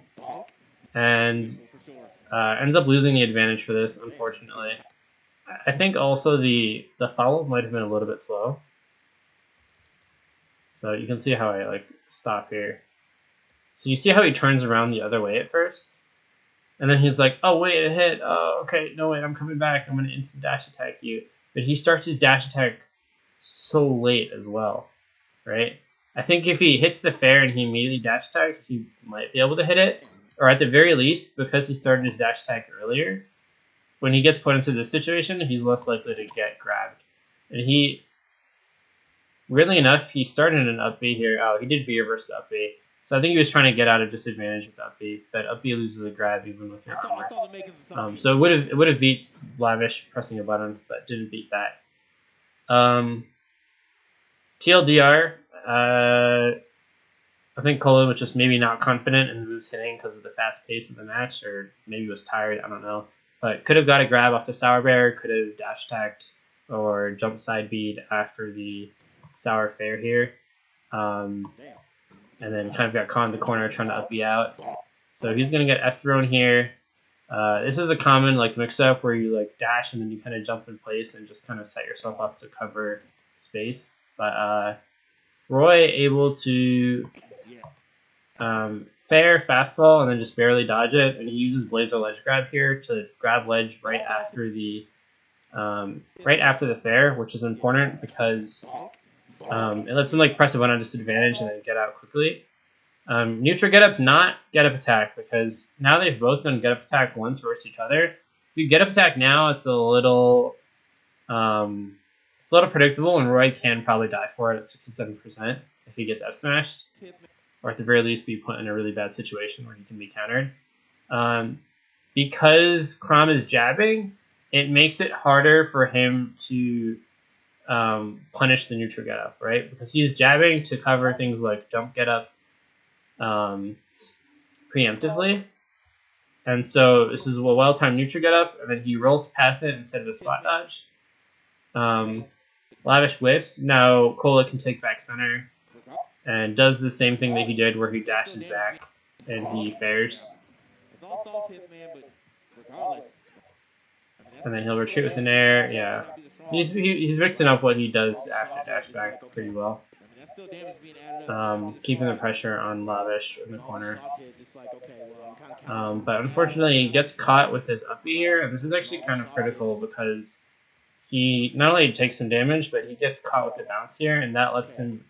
and ends up losing the advantage for this, unfortunately. I think also the follow might have been a little bit slow. So you can see how I like stop here. So you see how he turns around the other way at first? And then he's like, oh wait, it hit. Oh, okay, no wait, I'm coming back. I'm going to instant dash attack you. But he starts his dash attack so late as well, right? I think if he hits the fair and he immediately dash attacks, he might be able to hit it. Or at the very least, because he started his dash attack earlier, when he gets put into this situation, he's less likely to get grabbed. And he, weirdly enough, he started an up B here. Oh, he did B reverse the up B. So I think he was trying to get out of disadvantage with up B, but up B loses the grab even with your armor. So it would have beat Lavish pressing a button, but didn't beat that. TLDR, I think Kola was just maybe not confident in the moves hitting because of the fast pace of the match, or maybe was tired, I don't know. But could have got a grab off the sour bear, could have dash attacked or jump side bead after the sour fair here. And then kind of got caught in the corner trying to up B out. So he's going to get F thrown here. This is a common like mix-up where you like dash and then you kind of jump in place and just kind of set yourself up to cover space. But Roy able to fair fastball and then just barely dodge it, and he uses Blazer ledge grab here to grab ledge right after the fair, which is important because it lets him like press a button on disadvantage and then get out quickly. Neutral get up, not get up attack, because now they've both done get up attack once versus each other. If you get up attack now, it's a little predictable, and Roy can probably die for it at 67% if he gets F smashed, or at the very least be put in a really bad situation where he can be countered. Because Crom is jabbing, it makes it harder for him to punish the neutral get up, right? Because he's jabbing to cover things like jump get up preemptively. And so this is a well-timed neutral get up, and then he rolls past it instead of a spot dodge. Lavish whiffs. Now Kola can take back center and does the same thing that he did where he dashes back and he fairs. And then he'll retreat with an air. Yeah. He's mixing up what he does after dash back pretty well. Keeping the pressure on Lavish in the corner. But unfortunately, he gets caught with his up B here, and this is actually kind of critical because he not only takes some damage, but he gets caught with the bounce here, and that lets him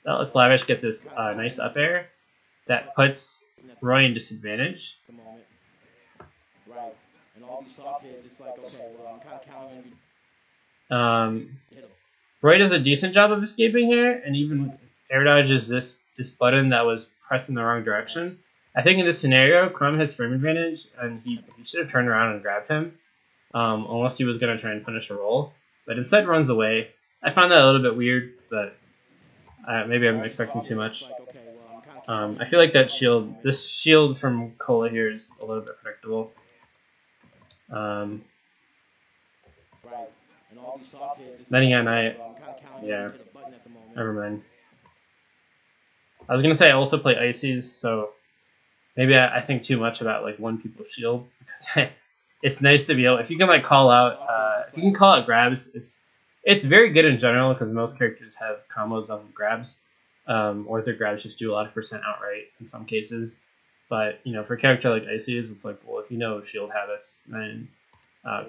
That lets Lavish get this nice up air that puts Roy in disadvantage. The moment. Right. And all these soft hits, it's like, okay, well, I'm kind of counting on you. Hit him. Roy does a decent job of escaping here, and even air dodges this button that was pressed in the wrong direction. I think in this scenario, Crumb has frame advantage, and he should have turned around and grabbed him, unless he was going to try and punish a roll. But instead runs away. I found that a little bit weird, but maybe I'm expecting too much. I feel like this shield from Kola here is a little bit predictable. Then again, yeah, never mind. I was gonna say I also play Ices, so maybe I think too much about like one people's shield because it's nice to be able if you can like call out if you can call out grabs, it's very good in general because most characters have combos of grabs, or their grabs just do a lot of percent outright in some cases. But you know, for a character like Ices, it's like well if you know shield habits, then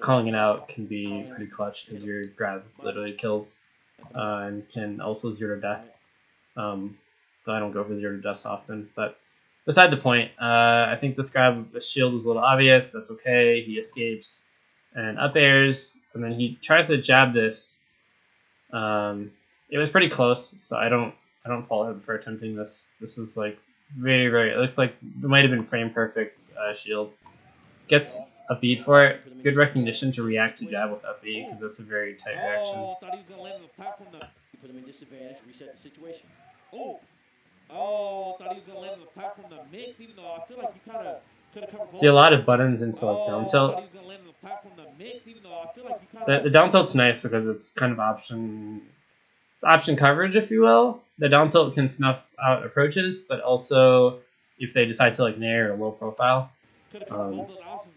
calling it out can be pretty clutch because your grab literally kills and can also 0 to death. Though I don't go for 0 to deaths often. But beside the point, I think this shield was a little obvious. That's okay. He escapes and up airs, and then he tries to jab this. It was pretty close, so I don't fault him for attempting this. This was like very, very. It looked like it might have been frame perfect shield. Gets a beat for it. Good recognition to react to jab with up B because that's a very tight reaction. Oh, thought he was gonna land on the platform. Put him in disadvantage. Reset the situation. Oh, thought he was gonna land on the platform. The mix, even though I feel like you kind of could have covered. See a lot of buttons into like down tilt. The down tilt's nice because it's kind of option coverage, if you will. The down tilt can snuff out approaches, but also if they decide to like nair or low profile.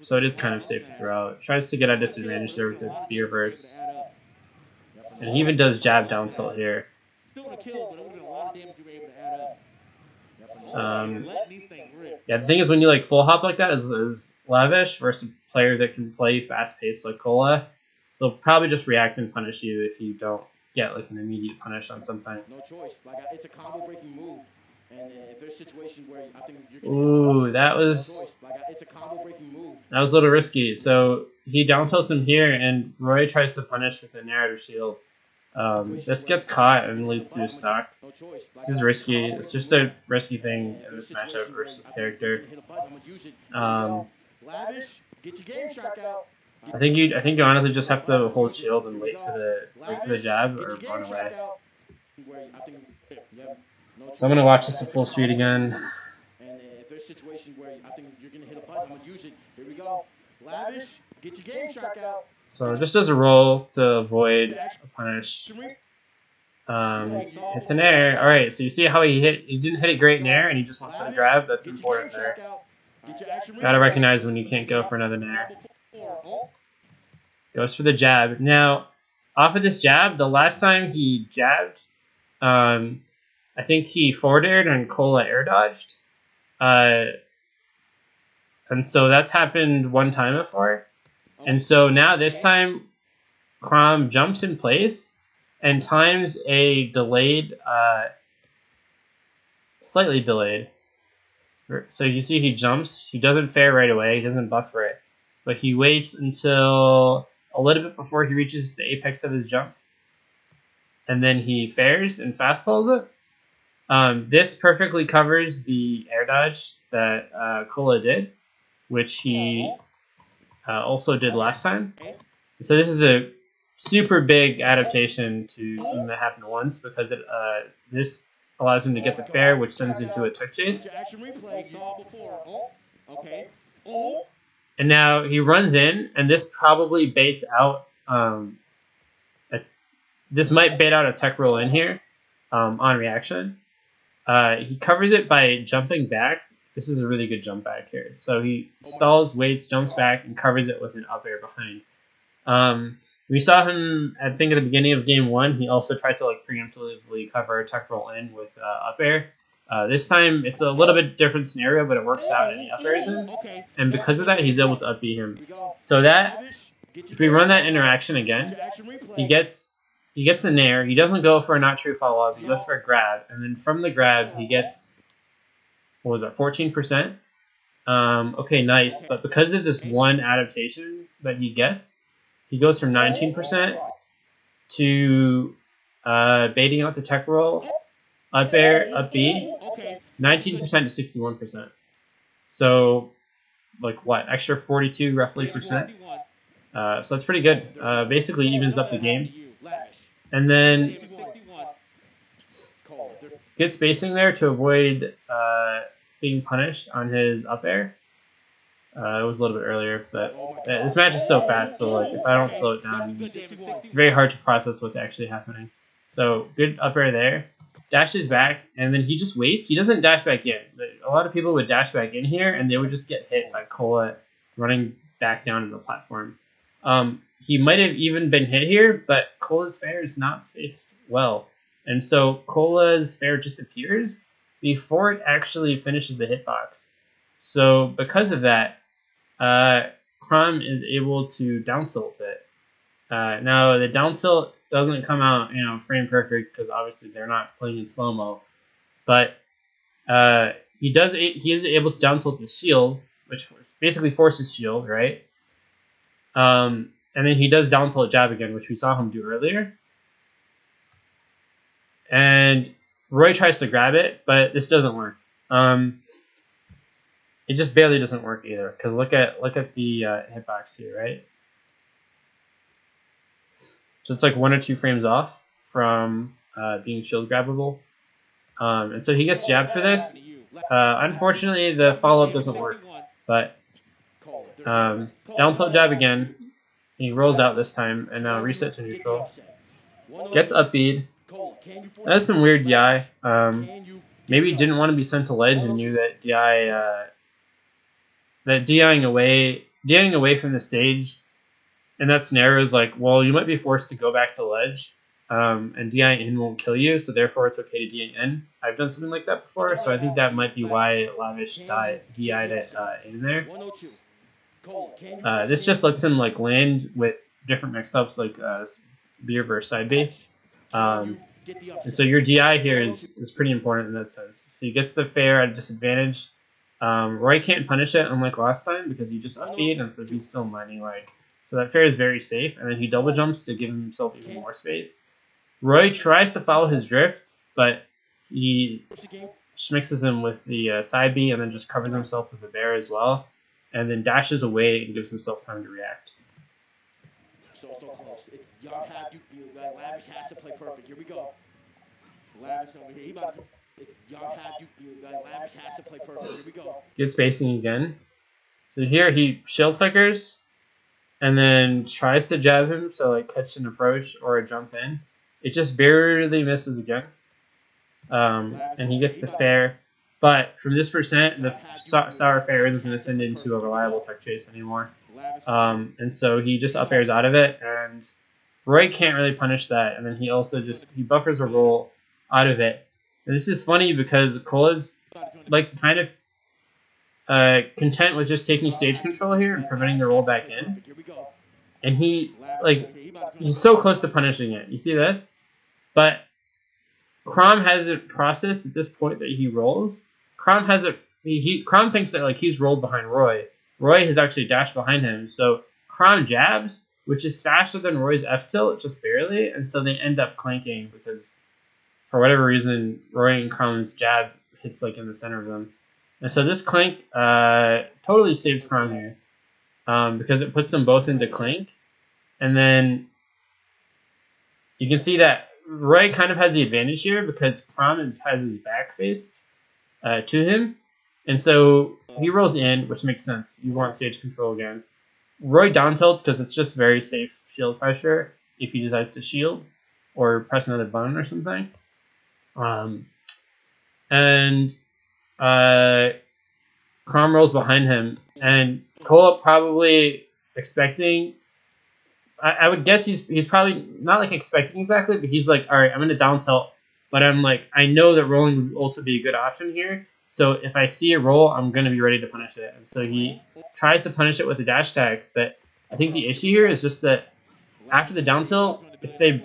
So it is kind of safe to throw out. Tries to get a disadvantage there with the B reverse. And he even does jab down tilt here. Yeah, the thing is when you like full hop like that is Lavish versus a player that can play fast paced like Kola, they'll probably just react and punish you if you don't get like an immediate punish on something. No choice. Like it's a combo breaking move. And if there's situations where I think you're ooh, that was a little risky. So he down tilts him here, and Roy tries to punish with a narrative shield. This gets caught and leads to a stock. This is risky. It's just a risky thing in this matchup versus character. I think you honestly just have to hold shield and wait for the jab or run away. So I'm gonna watch this at full speed again. And if there's a situation where I think you're gonna hit a button, I'm gonna use it. Here we go. Lavish, get your game shark out. So just as a roll to avoid a punish. Hits an air. Alright, so you see how he didn't hit it great in air and he just went for the grab. That's important there. Gotta recognize when you can't go for another nair. Goes for the jab. Now, off of this jab, the last time he jabbed, I think he forward aired and Kola air dodged. And so that's happened one time before. And so now this time, Crom jumps in place and times a delayed, slightly delayed. So you see he jumps. He doesn't fair right away. He doesn't buffer it. But he waits until a little bit before he reaches the apex of his jump. And then he fairs and fastfalls it. This perfectly covers the air dodge that Kola did, which he also did last time. So this is a super big adaptation to something that happened once because this allows him to get the fair, which sends into a tech chase. And now he runs in, and this probably baits out. This might bait out a tech roll in here on reaction. He covers it by jumping back. This is a really good jump back here. So he stalls, waits, jumps back, and covers it with an up air behind. We saw him, I think, at the beginning of game 1. He also tried to like preemptively cover a tech roll in with up air. This time, it's a little bit different scenario, but it works out and he up airs him. And because of that, he's able to up B him. So that, if we run that interaction again, he gets he gets a nair. He doesn't go for a not true follow up. He goes for a grab, and then from the grab he gets, what was that, 14%? Okay, nice. But because of this one adaptation that he gets, he goes from 19% to baiting out the tech roll, up air, up B, 19% to 61%. So, like what, extra 42 roughly percent? So that's pretty good. Basically evens up the game. And then good spacing there to avoid being punished on his up air. It was a little bit earlier, but this match is so fast, so like if I don't slow it down, it's very hard to process what's actually happening. So good up air there. Dashes back, and then he just waits. He doesn't dash back in. A lot of people would dash back in here, and they would just get hit by Kola running back down to the platform. He might have even been hit here, but Kola's fair is not spaced well. And so Kola's fair disappears before it actually finishes the hitbox. So because of that, Crom is able to down tilt it. Now the down tilt doesn't come out, frame perfect because obviously they're not playing in slow mo. But he is able to down tilt his shield, which basically forces shield, right? And then he does down tilt jab again, which we saw him do earlier. And Roy tries to grab it, but this doesn't work. It just barely doesn't work either, because look at the hitbox here, right? So it's like 1 or 2 frames off from being shield grabbable. And so he gets jabbed for this. Unfortunately, the follow-up doesn't work, but down tilt jab again. He rolls out this time, and now reset to neutral. Gets up B. That's some weird DI. Maybe he didn't want to be sent to ledge and knew that DIing away from the stage in that scenario is like, well, you might be forced to go back to ledge, and DIing in won't kill you, so therefore it's okay to DI in. I've done something like that before, so I think that might be why Lavish DI'd it in there. This just lets him like land with different mix-ups, like B reverse side B. And so your DI here is pretty important in that sense. So he gets the fair at a disadvantage. Roy can't punish it unlike last time because he just upbeat, and so he's still mining right. So that fair is very safe, and then he double jumps to give himself even more space. Roy tries to follow his drift, but he just mixes him with the side B and then just covers himself with the bear as well, and then dashes away and gives himself time to react. So close. Y'all have Lavish has to play perfect. Here we go. Lavish over here. Lavish has to play perfect. Here we go. Good spacing again. So here he shield flickers, and then tries to jab him, so like catch an approach or a jump in. It just barely misses again. And he gets the fair. But from this percent, the sour fair isn't going to send into a reliable tech chase anymore. And so he just up airs out of it, and Roy can't really punish that. And then he also he buffers a roll out of it. And this is funny because Kola's like kind of content with just taking stage control here and preventing the roll back in. And he's so close to punishing it. You see this? But Crom hasn't processed at this point that he rolls. Crom thinks that like he's rolled behind Roy. Roy has actually dashed behind him. So Crom jabs, which is faster than Roy's F tilt, just barely, and so they end up clanking because for whatever reason Roy and Crom's jab hits like in the center of them. And so this clank totally saves Crom here. Because it puts them both into clank. And then you can see that Roy kind of has the advantage here because Crom has his back faced to him. And so he rolls in, which makes sense. You want stage control again. Roy down tilts because it's just very safe shield pressure if he decides to shield or press another button or something. Crom rolls behind him, and Kola probably expecting. I would guess he's probably not like expecting exactly, but he's like, all right, I'm gonna down tilt, but I'm like, I know that rolling would also be a good option here. So if I see a roll, I'm gonna be ready to punish it. And so he tries to punish it with a dash tag, but I think the issue here is just that after the down tilt, if they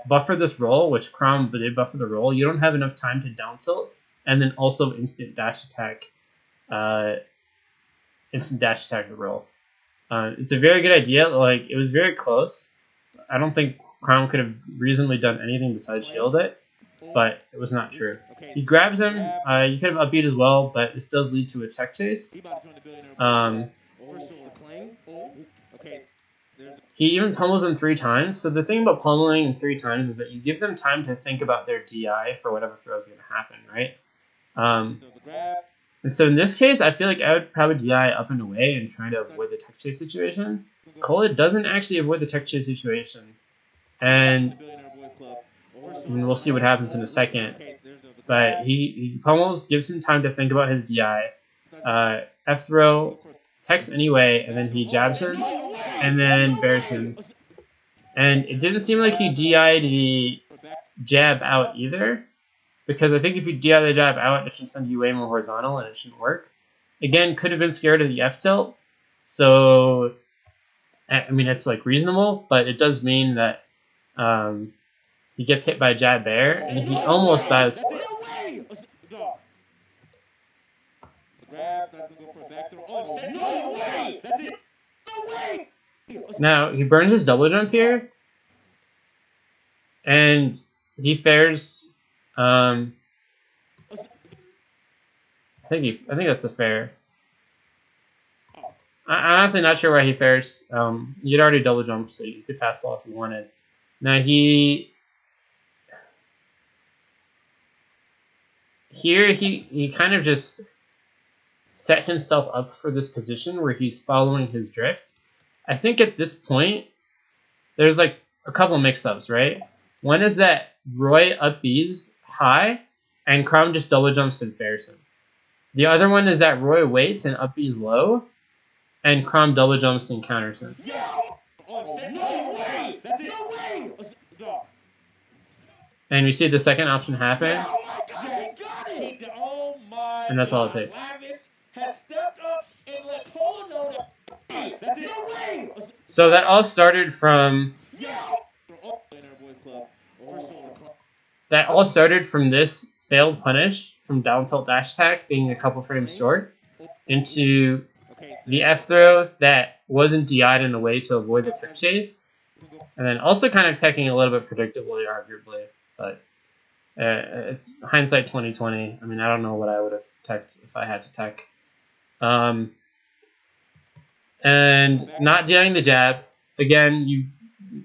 buffer this roll, which Crom did buffer the roll, you don't have enough time to down tilt and then also instant dash attack the roll. It's a very good idea. Like, it was very close. I don't think Crom could have reasonably done anything besides shield it, but it was not true. He grabs him. You could have upbeat as well, but this does lead to a tech chase. He even pummels him 3 times. So the thing about pummeling 3 times is that you give them time to think about their DI for whatever throw is going to happen, right? And so in this case, I feel like I would probably DI up and away and try to avoid the tech chase situation. Kola doesn't actually avoid the tech chase situation. And we'll see what happens in a second. But he pummels, gives him time to think about his DI. F throw, techs anyway, and then he jabs him, and then bears him. And it didn't seem like he DI'd the jab out either, because I think if you DI the jab out, it should send you way more horizontal, and it shouldn't work. Again, could have been scared of the F tilt, so I mean it's like reasonable, but it does mean that he gets hit by a jab bear, and he almost dies for it. Now, he burns his double jump here, and he fares, I think that's a fair. I'm honestly not sure why he fares. You'd already double jump, so you could fastball if you wanted. Now, he kind of just set himself up for this position where he's following his drift. I think at this point, there's like a couple mix-ups, right? One is that Roy up B's high, and Crom just double jumps and fares him. The other one is that Roy waits and up B's low, and Crom double jumps and counters him. And we see the second option happen, and that's all it takes. So that all started from this failed punish from down tilt dash attack being a couple frames short into the F throw that wasn't DI'd in a way to avoid the tech chase, and then also kind of teching a little bit predictably, arguably, but it's hindsight 2020. I mean, I don't know what I would have teched if I had to tech. And not DIing the jab. Again, you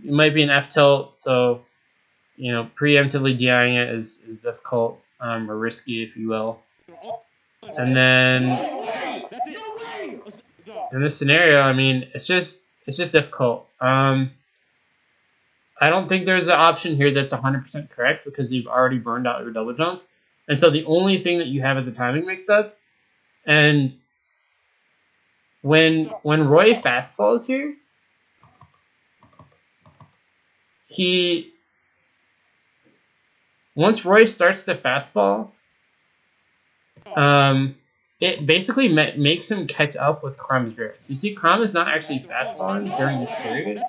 might be an F tilt, so preemptively DIing it is difficult or risky, if you will. And then in this scenario, I mean, it's just difficult. I don't think there's an option here that's 100% correct because you've already burned out your double jump, and so the only thing that you have is a timing mix-up. And when Roy fast falls here, once Roy starts to fastball, it basically makes him catch up with Crom's drift. You see, Crom is not actually fastballing during this period.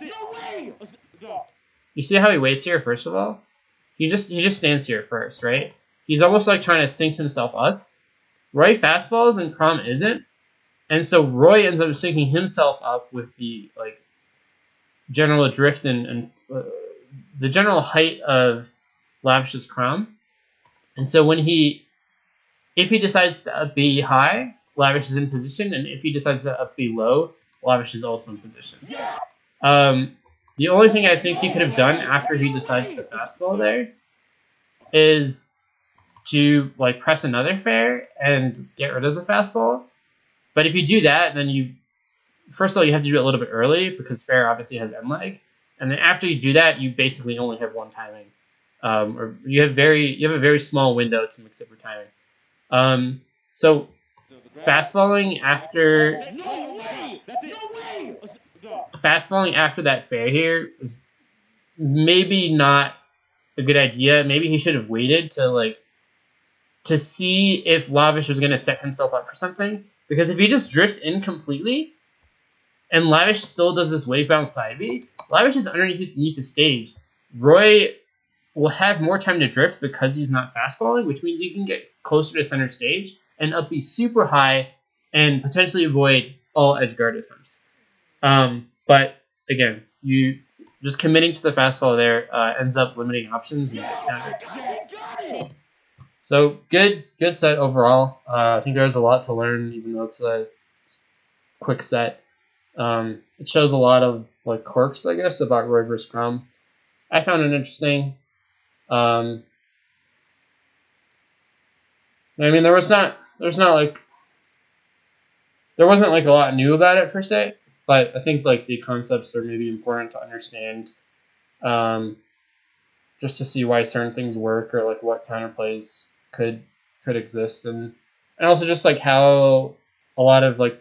You see how he waits here, first of all? He just stands here first, right? He's almost like trying to sync himself up. Roy fastballs and Crom isn't. And so Roy ends up syncing himself up with the general drift and the general height of Lavish's Crom. And so if he decides to up B high, Lavish is in position, and if he decides to up B low, Lavish is also in position. The only thing I think he could have done after he decides to fastball there is to press another fair and get rid of the fastball. But if you do that, then first of all, you have to do it a little bit early because fair obviously has end lag. And then after you do that, you basically only have one timing. Or you have a very small window to mix up your timing. So fastballing after that fair here is maybe not a good idea. Maybe he should have waited to see if Lavish was going to set himself up for something. Because if he just drifts in completely, and Lavish still does this wave bounce side B, Lavish is underneath the stage. Roy will have more time to drift because he's not fast falling, which means you can get closer to center stage and up be super high and potentially avoid all edge guard attempts. But again, you just committing to the fast fall there ends up limiting options and gets countered. So good set overall. I think there's a lot to learn, even though it's a quick set. It shows a lot of like quirks, I guess, about Roy vs. Crumb. I found it interesting. I mean, there wasn't like a lot new about it per se, but I think like the concepts are maybe important to understand, just to see why certain things work or like what counterplays could exist, and also just like how a lot of like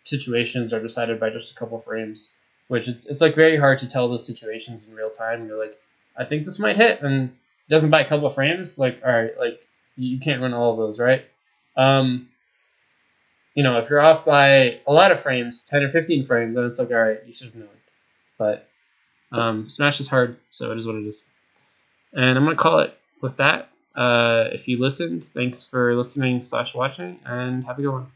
situations are decided by just a couple frames, which it's like very hard to tell those situations in real time. You're like, I think this might hit, and it doesn't by a couple of frames. Like, all right, like you can't run all of those, right? If you're off by a lot of frames, 10 or 15 frames, then it's like, all right, you should have known. But Smash is hard, so it is what it is. And I'm going to call it with that. If you listened, thanks for listening/watching, and have a good one.